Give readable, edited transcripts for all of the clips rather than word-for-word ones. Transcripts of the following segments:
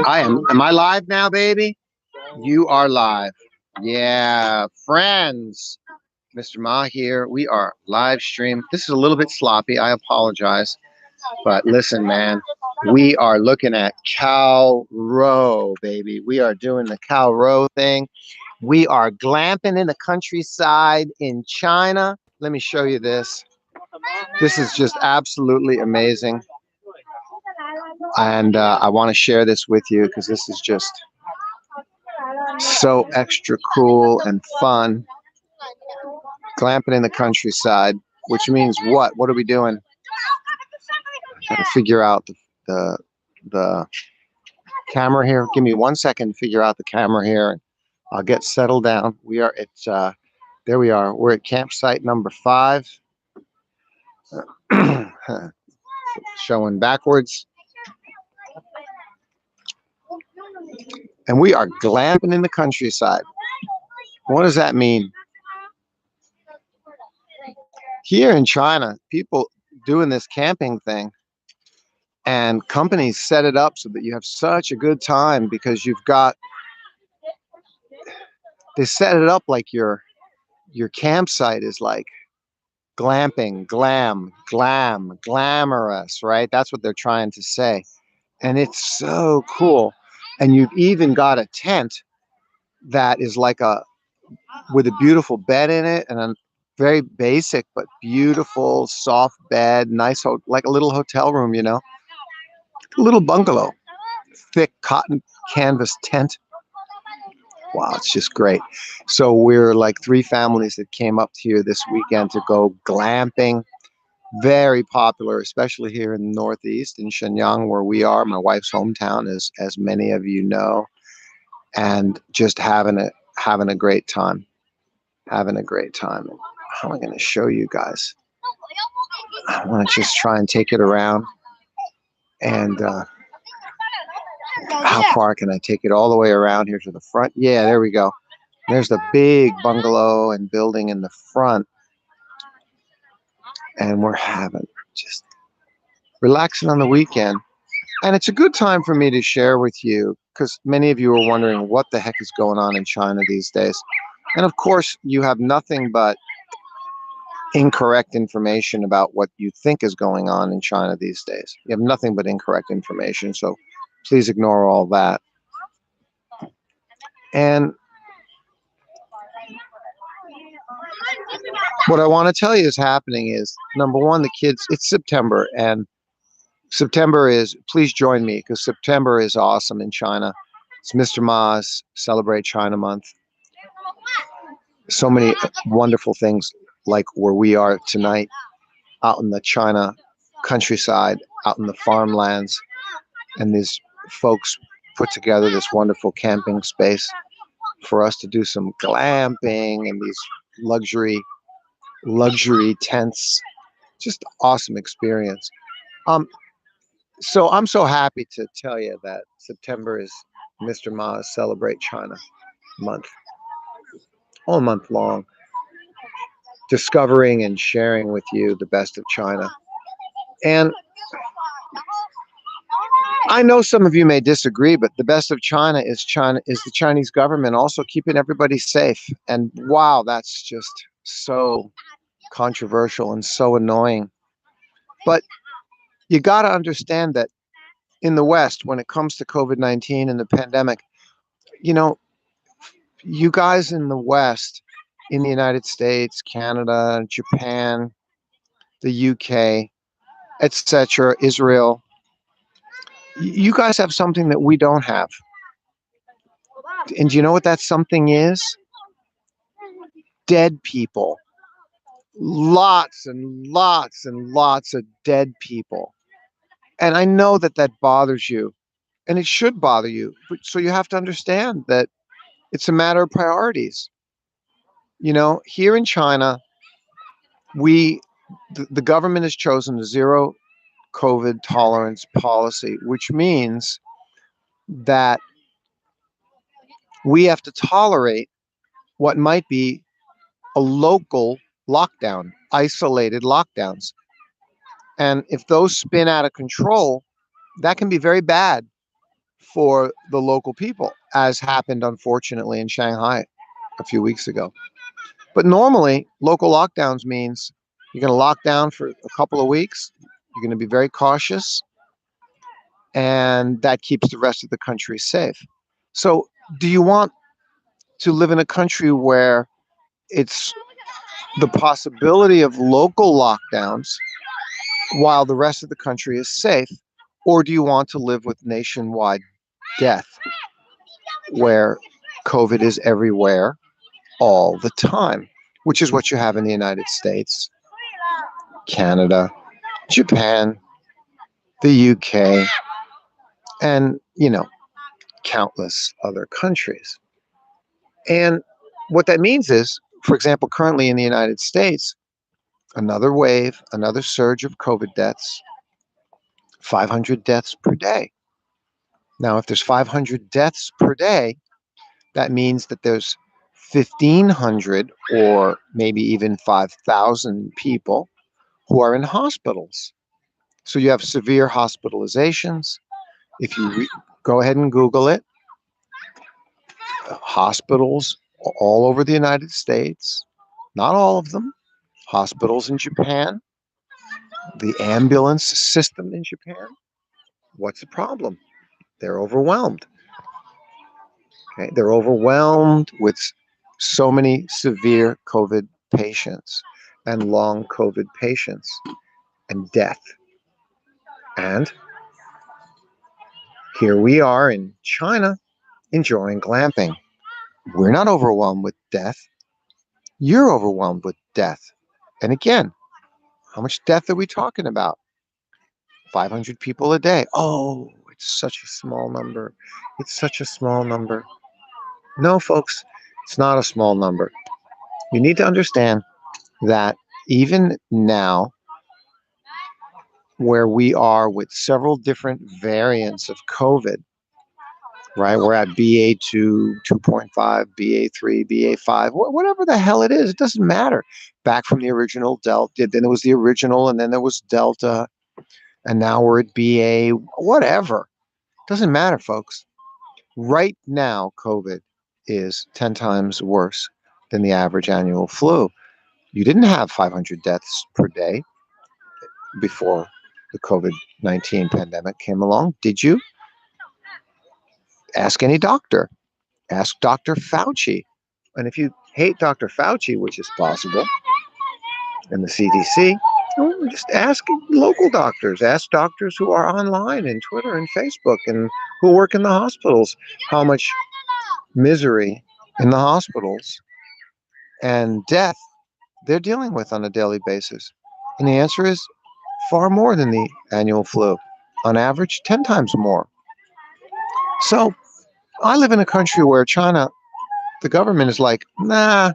Am I live now, baby? You are live. Yeah, friends. Mr. Ma here. We are live stream. This is a little bit sloppy. I apologize. But listen, man, we are looking at Cow Row, baby. We are doing the Cow Row thing. We are glamping in the countryside in China. Let me show you this. This is just absolutely amazing. And I want to share this with you because this is just so extra cool and fun. Glamping in the countryside, which means what? What are we doing? Gotta figure out the camera here. Give me 1 second to figure out the camera here. I'll get settled down. We are at there we are. We're at campsite number 5. Showing backwards. And we are glamping in the countryside. What does that mean? Here in China, people doing this camping thing, and companies set it up so that you have such a good time because they set it up like your campsite is like glamping, glamorous, right? That's what they're trying to say. And it's so cool. And you've even got a tent that is like with a beautiful bed in it and a very basic but beautiful soft bed, nice, like a little hotel room, a little bungalow, thick cotton canvas tent. Wow, it's just great. So we're like 3 families that came up here this weekend to go glamping. Very popular, especially here in the Northeast in Shenyang, where we are. My wife's hometown, as many of you know, and just having a great time. Having a great time. How am I going to show you guys? I want to just try and take it around. And how far can I take it? All the way around here to the front? Yeah, there we go. There's the big bungalow and building in the front. And we're just relaxing on the weekend. And it's a good time for me to share with you because many of you are wondering what the heck is going on in China these days. And of course, you have nothing but incorrect information about what you think is going on in China these days. You have nothing but incorrect information, so please ignore all that. And what I want to tell you is happening is, number one, the kids, it's September, and September is, please join me, because September is awesome in China. It's Mr. Ma's Celebrate China Month. So many wonderful things, like where we are tonight, out in the China countryside, out in the farmlands, and these folks put together this wonderful camping space for us to do some glamping and these luxury tents. Just awesome experience. So I'm so happy to tell you that September is Mr. Ma's Celebrate China Month, all month long, discovering and sharing with you the best of China. And I know some of you may disagree, but the best of China is the Chinese government also keeping everybody safe. And wow, that's just so controversial and so annoying. But you got to understand that in the West, when it comes to COVID-19 and the pandemic, you guys in the West, in the United States, Canada, Japan, the UK, etc., Israel, you guys have something that we don't have. And do you know what that something is? Dead people. Lots and lots and lots of dead people. And I know that bothers you, and it should bother you. So you have to understand that it's a matter of priorities. Here in China, the government has chosen a zero COVID tolerance policy, which means that we have to tolerate what might be a local lockdown, isolated lockdowns. And if those spin out of control, that can be very bad for the local people, as happened unfortunately in Shanghai a few weeks ago. But normally, local lockdowns means you're going to lock down for a couple of weeks. You're going to be very cautious, and that keeps the rest of the country safe. So, do you want to live in a country where it's the possibility of local lockdowns while the rest of the country is safe? Or do you want to live with nationwide death where COVID is everywhere all the time, which is what you have in the United States, Canada, Japan, the UK, and, countless other countries. And what that means is, for example, currently in the United States, another wave, another surge of COVID deaths, 500 deaths per day. Now, if there's 500 deaths per day, that means that there's 1,500 or maybe even 5,000 people who are in hospitals. So you have severe hospitalizations. If you go ahead and Google it, hospitals all over the United States, not all of them, hospitals in Japan, the ambulance system in Japan. What's the problem? They're overwhelmed. Okay? They're overwhelmed with so many severe COVID patients and long COVID patients and death. And here we are in China enjoying glamping. We're not overwhelmed with death. You're overwhelmed with death. And again, how much death are we talking about? 500 people a day. Oh, it's such a small number. It's such a small number. No, folks, it's not a small number. You need to understand that even now, where we are with several different variants of COVID, right? We're at BA2, 2.5, BA3, BA5, whatever the hell it is, it doesn't matter. Back from the original Delta, then it was the original, and then there was Delta, and now we're at BA, whatever. Doesn't matter, folks. Right now, COVID is 10 times worse than the average annual flu. You didn't have 500 deaths per day before the COVID-19 pandemic came along, did you? Ask any doctor. Ask Dr. Fauci. And if you hate Dr. Fauci, which is possible, and the CDC, well, just ask local doctors. Ask doctors who are online and Twitter and Facebook and who work in the hospitals how much misery in the hospitals and death they're dealing with on a daily basis. And the answer is far more than the annual flu. On average, 10 times more. So I live in a country where China, the government is like, nah,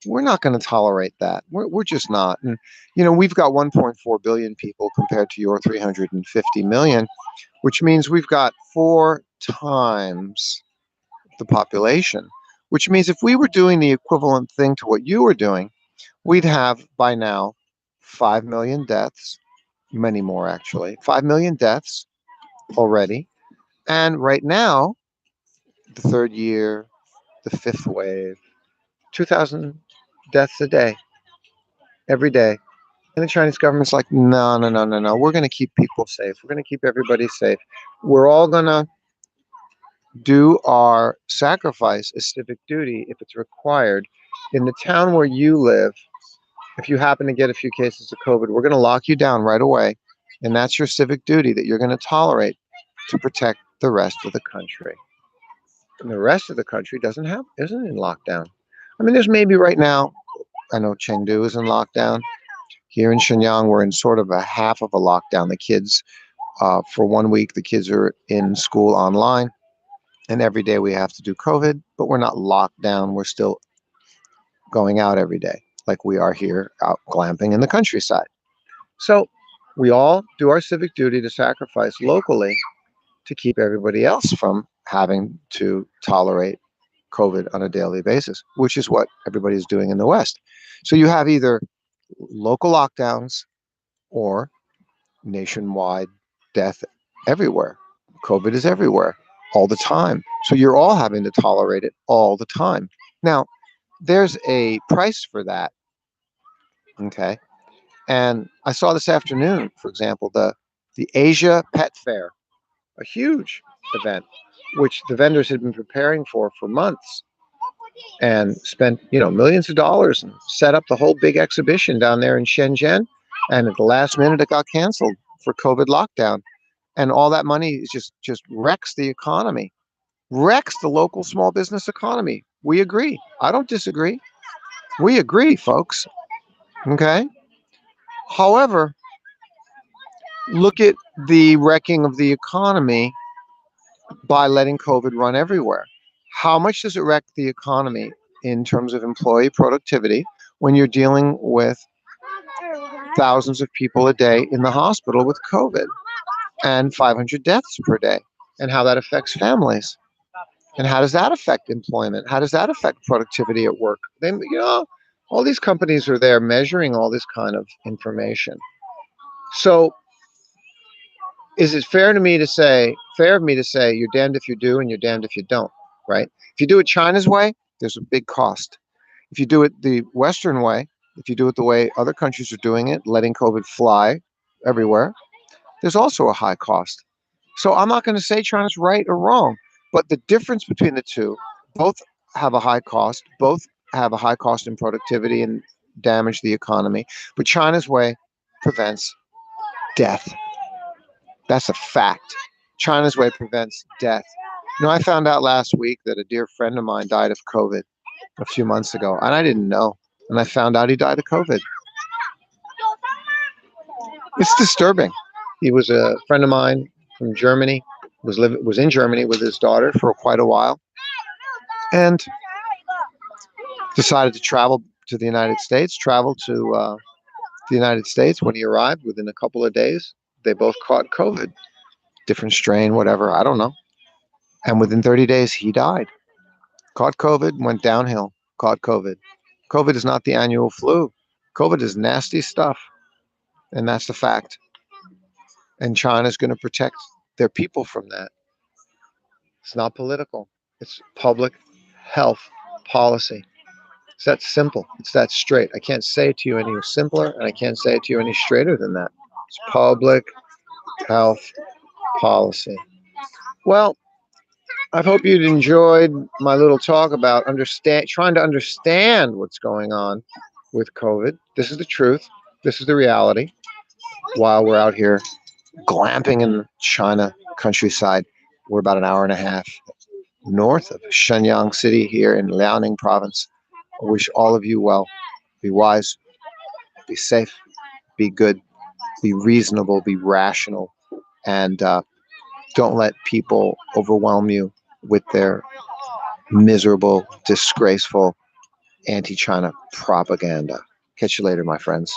we're not going to tolerate that. We're just not. And, we've got 1.4 billion people compared to your 350 million, which means we've got 4 times the population, which means if we were doing the equivalent thing to what you were doing, we'd have by now 5 million deaths, many more actually, 5 million deaths already. And right now, the third year, the fifth wave, 2,000 deaths a day, every day. And the Chinese government's like, no, no, no, no, no. We're going to keep people safe. We're going to keep everybody safe. We're all going to do our sacrifice as civic duty if it's required. In the town where you live, if you happen to get a few cases of COVID, we're going to lock you down right away. And that's your civic duty that you're going to tolerate to protect the rest of the country. And the rest of the country isn't in lockdown. I mean, there's maybe right now, I know Chengdu is in lockdown. Here in Shenyang, we're in sort of a half of a lockdown. The kids, for 1 week, the kids are in school online. And every day we have to do COVID, but we're not locked down. We're still going out every day, like we are here out glamping in the countryside. So we all do our civic duty to sacrifice locally to keep everybody else from having to tolerate COVID on a daily basis, which is what everybody's doing in the West. So you have either local lockdowns or nationwide death everywhere. COVID is everywhere all the time. So you're all having to tolerate it all the time. Now, there's a price for that. Okay. And I saw this afternoon, for example, the Asia Pet Fair, a huge event, which the vendors had been preparing for months and spent, millions of dollars and set up the whole big exhibition down there in Shenzhen. And at the last minute, it got canceled for COVID lockdown. And all that money is just wrecks the economy, wrecks the local small business economy. We agree. I don't disagree. We agree, folks. Okay. However, look at the wrecking of the economy by letting COVID run everywhere. How much does it wreck the economy in terms of employee productivity when you're dealing with thousands of people a day in the hospital with COVID and 500 deaths per day, and how that affects families? And how does that affect employment? How does that affect productivity at work? Then, all these companies are there measuring all this kind of information. So is it fair of me to say you're damned if you do and you're damned if you don't, right? If you do it China's way, there's a big cost. If you do it the Western way, if you do it the way other countries are doing it, letting COVID fly everywhere, there's also a high cost. So I'm not going to say China's right or wrong, but the difference between the two, both have a high cost, both have a high cost in productivity and damage the economy. But China's way prevents death. That's a fact. China's way prevents death. I found out last week that a dear friend of mine died of COVID a few months ago, and I didn't know. And I found out he died of COVID. It's disturbing. He was a friend of mine from Germany, was in Germany with his daughter for quite a while, and decided to travel to the United States. Traveled to the United States. When he arrived, within a couple of days, they both caught COVID. Different strain, whatever, I don't know. And within 30 days, he died. Caught COVID, went downhill, caught COVID. COVID is not the annual flu. COVID is nasty stuff. And that's the fact. And China's going to protect their people from that. It's not political. It's public health policy. It's that simple. It's that straight. I can't say it to you any simpler, and I can't say it to you any straighter than that. It's public health policy. Well, I hope you'd enjoyed my little talk about trying to understand what's going on with COVID. This is the truth. This is the reality. While we're out here glamping in China countryside, we're about an hour and a half north of Shenyang City here in Liaoning province. I wish all of you well. Be wise, be safe, be good, be reasonable, be rational, and don't let people overwhelm you with their miserable, disgraceful anti-China propaganda. Catch you later, my friends.